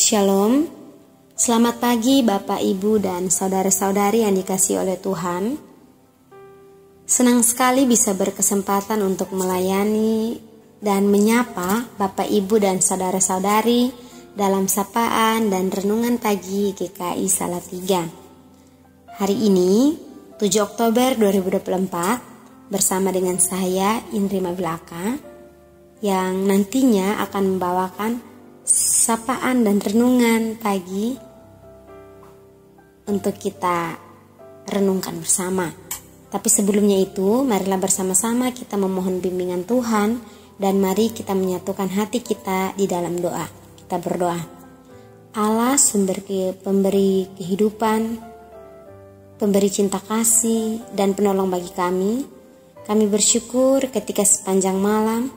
Shalom, selamat pagi Bapak, Ibu, dan saudara-saudari yang dikasihi oleh Tuhan. Senang sekali bisa berkesempatan untuk melayani dan menyapa Bapak, Ibu, dan saudara-saudari dalam sapaan dan renungan pagi GKI Salatiga. Hari ini, 7 Oktober 2024, bersama dengan saya, Indri Mavilaka, yang nantinya akan membawakan sapaan dan renungan pagi untuk kita renungkan bersama. Tapi sebelumnya itu, marilah bersama-sama kita memohon bimbingan Tuhan dan mari kita menyatukan hati kita di dalam doa. Kita berdoa. Allah, pemberi kehidupan, pemberi cinta kasih dan penolong bagi kami bersyukur ketika sepanjang malam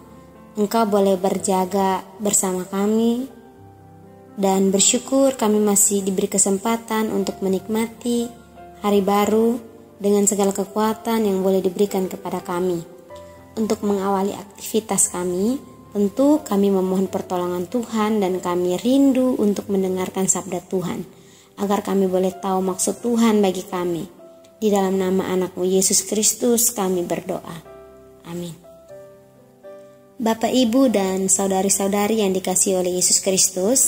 Engkau boleh berjaga bersama kami, dan bersyukur kami masih diberi kesempatan untuk menikmati hari baru dengan segala kekuatan yang boleh diberikan kepada kami. Untuk mengawali aktivitas kami, tentu kami memohon pertolongan Tuhan dan kami rindu untuk mendengarkan sabda Tuhan, agar kami boleh tahu maksud Tuhan bagi kami. Di dalam nama anak-Mu Yesus Kristus kami berdoa. Amin. Bapak, Ibu, dan saudari-saudari yang dikasihi oleh Yesus Kristus,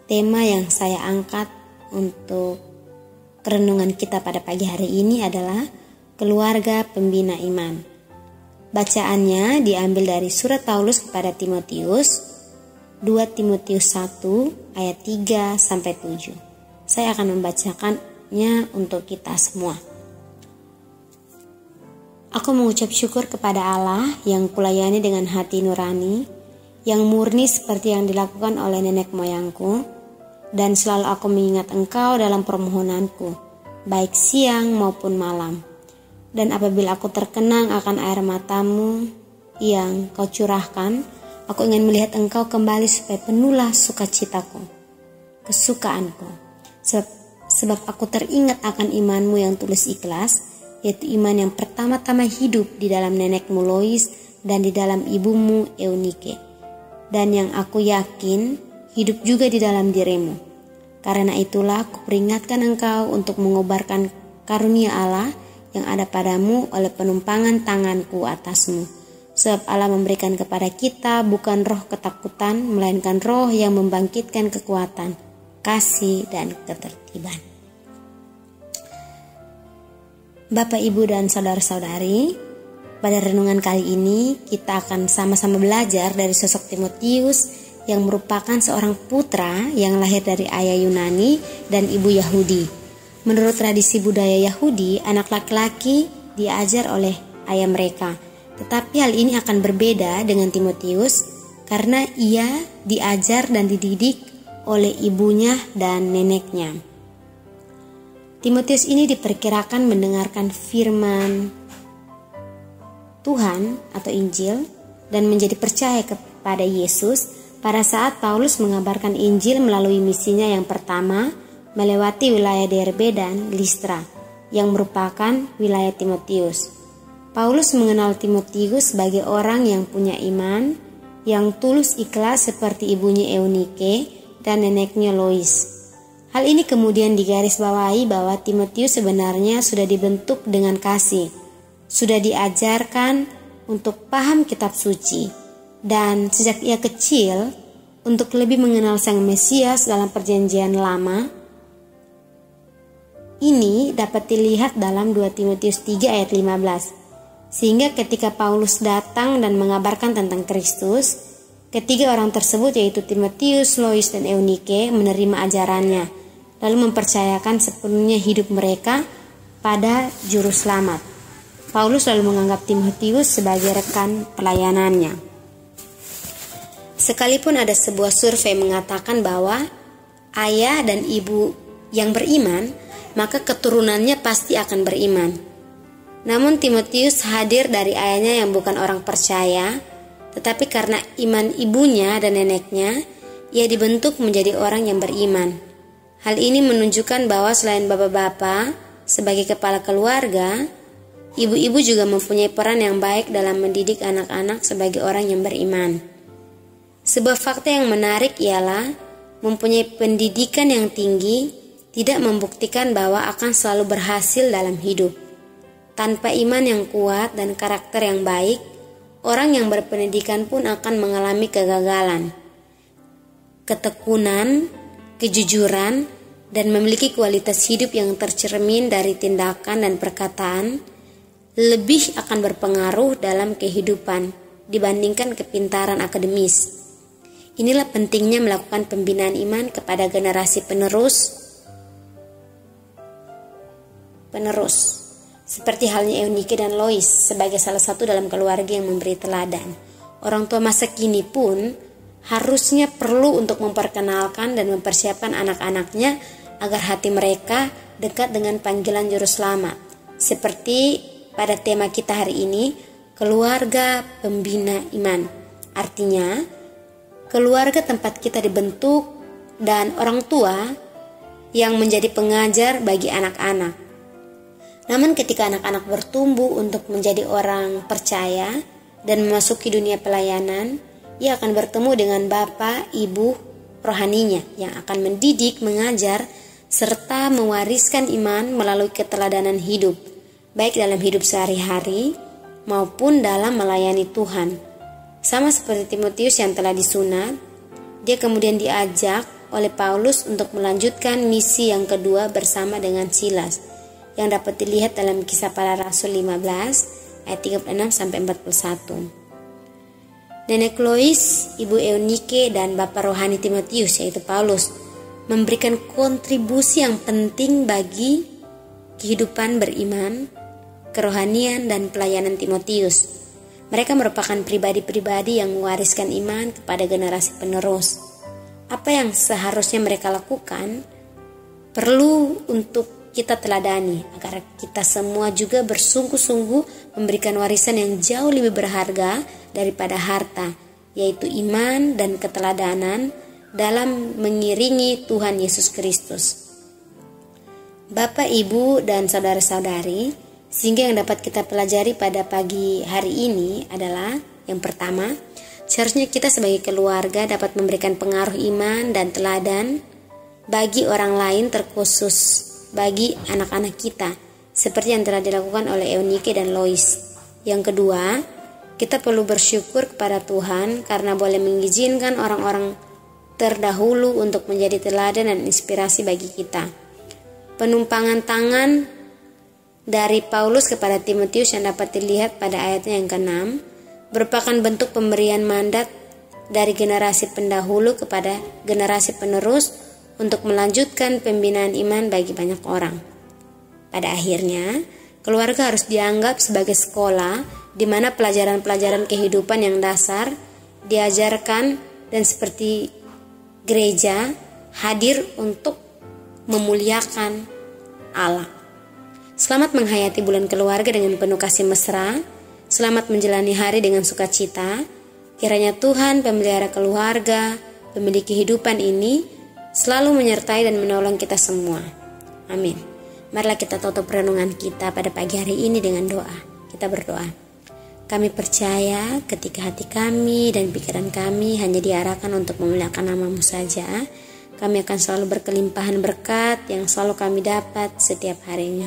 tema yang saya angkat untuk renungan kita pada pagi hari ini adalah keluarga pembina iman. Bacaannya diambil dari surat Paulus kepada Timotius, 2 Timotius 1 ayat 3-7. Saya akan membacakannya untuk kita semua. Aku mengucap syukur kepada Allah yang kulayani dengan hati nurani, yang murni seperti yang dilakukan oleh nenek moyangku, dan selalu aku mengingat Engkau dalam permohonanku, baik siang maupun malam. Dan apabila aku terkenang akan air matamu yang Kau curahkan, aku ingin melihat Engkau kembali supaya penuhlah sukacitaku, kesukaanku. Sebab aku teringat akan imanmu yang tulus ikhlas, yaitu iman yang pertama-tama hidup di dalam nenekmu Lois dan di dalam ibumu Eunike, dan yang aku yakin hidup juga di dalam dirimu. Karena itulah aku peringatkan engkau untuk mengobarkan karunia Allah yang ada padamu oleh penumpangan tanganku atasmu. Sebab Allah memberikan kepada kita bukan roh ketakutan, melainkan roh yang membangkitkan kekuatan, kasih, dan ketertiban. Bapak, Ibu, dan saudara-saudari, pada renungan kali ini kita akan sama-sama belajar dari sosok Timotius yang merupakan seorang putra yang lahir dari ayah Yunani dan ibu Yahudi. Menurut tradisi budaya Yahudi, anak laki-laki diajar oleh ayah mereka. Tetapi hal ini akan berbeda dengan Timotius karena ia diajar dan dididik oleh ibunya dan neneknya. Timotius ini diperkirakan mendengarkan firman Tuhan atau Injil dan menjadi percaya kepada Yesus pada saat Paulus mengabarkan Injil melalui misinya yang pertama melewati wilayah Derbe dan Listra yang merupakan wilayah Timotius. Paulus mengenal Timotius sebagai orang yang punya iman, yang tulus ikhlas seperti ibunya Eunike dan neneknya Lois. Hal ini kemudian digarisbawahi bahwa Timotius sebenarnya sudah dibentuk dengan kasih, sudah diajarkan untuk paham kitab suci, dan sejak ia kecil untuk lebih mengenal Sang Mesias dalam perjanjian lama. Ini dapat dilihat dalam 2 Timotius 3 ayat 15. Sehingga ketika Paulus datang dan mengabarkan tentang Kristus, ketiga orang tersebut yaitu Timotius, Lois, dan Eunike menerima ajarannya, lalu mempercayakan sepenuhnya hidup mereka pada juru selamat. Paulus lalu menganggap Timotius sebagai rekan pelayanannya. Sekalipun ada sebuah survei mengatakan bahwa ayah dan ibu yang beriman, maka keturunannya pasti akan beriman. Namun Timotius hadir dari ayahnya yang bukan orang percaya, tetapi karena iman ibunya dan neneknya, ia dibentuk menjadi orang yang beriman. Hal ini menunjukkan bahwa selain bapak-bapak sebagai kepala keluarga, ibu-ibu juga mempunyai peran yang baik dalam mendidik anak-anak sebagai orang yang beriman. Sebuah fakta yang menarik ialah mempunyai pendidikan yang tinggi tidak membuktikan bahwa akan selalu berhasil dalam hidup. Tanpa iman yang kuat dan karakter yang baik, orang yang berpendidikan pun akan mengalami kegagalan, ketekunan, kejujuran, dan memiliki kualitas hidup yang tercermin dari tindakan dan perkataan lebih akan berpengaruh dalam kehidupan dibandingkan kepintaran akademis. Inilah pentingnya melakukan pembinaan iman kepada generasi penerus, seperti halnya Eunike dan Lois sebagai salah satu dalam keluarga yang memberi teladan. Orang tua masa kini pun harusnya perlu untuk memperkenalkan dan mempersiapkan anak-anaknya agar hati mereka dekat dengan panggilan Juru Selamat. Seperti pada tema kita hari ini, keluarga pembina iman. Artinya, keluarga tempat kita dibentuk dan orang tua yang menjadi pengajar bagi anak-anak. Namun ketika anak-anak bertumbuh untuk menjadi orang percaya dan memasuki dunia pelayanan, ia akan bertemu dengan bapak, ibu rohaninya yang akan mendidik, mengajar, serta mewariskan iman melalui keteladanan hidup, baik dalam hidup sehari-hari maupun dalam melayani Tuhan. Sama seperti Timotius yang telah disunat, dia kemudian diajak oleh Paulus untuk melanjutkan misi yang kedua bersama dengan Silas, yang dapat dilihat dalam Kisah Para Rasul 15 ayat 36-41. Nenek Lois, Ibu Eunike, dan Bapak rohani Timotius yaitu Paulus memberikan kontribusi yang penting bagi kehidupan beriman, kerohanian, dan pelayanan Timotius. Mereka merupakan pribadi-pribadi yang mewariskan iman kepada generasi penerus. Apa yang seharusnya mereka lakukan perlu untuk kita teladani agar kita semua juga bersungguh-sungguh memberikan warisan yang jauh lebih berharga daripada harta, yaitu iman dan keteladanan dalam mengiringi Tuhan Yesus Kristus. Bapak, Ibu, dan saudara-saudari, sehingga yang dapat kita pelajari pada pagi hari ini adalah yang pertama, seharusnya kita sebagai keluarga dapat memberikan pengaruh iman dan teladan bagi orang lain, terkhusus bagi anak-anak kita, seperti yang telah dilakukan oleh Eunike dan Lois. Yang kedua, kita perlu bersyukur kepada Tuhan karena boleh mengizinkan orang-orang terdahulu untuk menjadi teladan dan inspirasi bagi kita. Penumpangan tangan dari Paulus kepada Timotius yang dapat dilihat pada ayatnya yang ke-6 merupakan bentuk pemberian mandat dari generasi pendahulu kepada generasi penerus untuk melanjutkan pembinaan iman bagi banyak orang. Pada akhirnya, keluarga harus dianggap sebagai sekolah di mana pelajaran-pelajaran kehidupan yang dasar diajarkan dan seperti gereja hadir untuk memuliakan Allah. Selamat menghayati bulan keluarga dengan penuh kasih mesra. Selamat menjalani hari dengan sukacita. Kiranya Tuhan pemelihara keluarga, pemilik kehidupan ini selalu menyertai dan menolong kita semua. Amin. Marilah kita tutup renungan kita pada pagi hari ini dengan doa. Kita berdoa. Kami percaya ketika hati kami dan pikiran kami hanya diarahkan untuk memuliakan nama-Mu saja, kami akan selalu berkelimpahan berkat yang selalu kami dapat setiap harinya.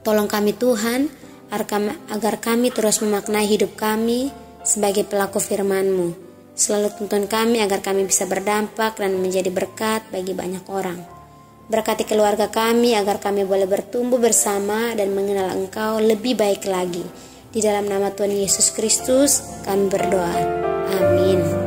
Tolong kami Tuhan, agar kami terus memaknai hidup kami sebagai pelaku firman-Mu. Selalu tuntun kami agar kami bisa berdampak dan menjadi berkat bagi banyak orang. Berkati keluarga kami agar kami boleh bertumbuh bersama dan mengenal Engkau lebih baik lagi. Di dalam nama Tuhan Yesus Kristus kami berdoa. Amin.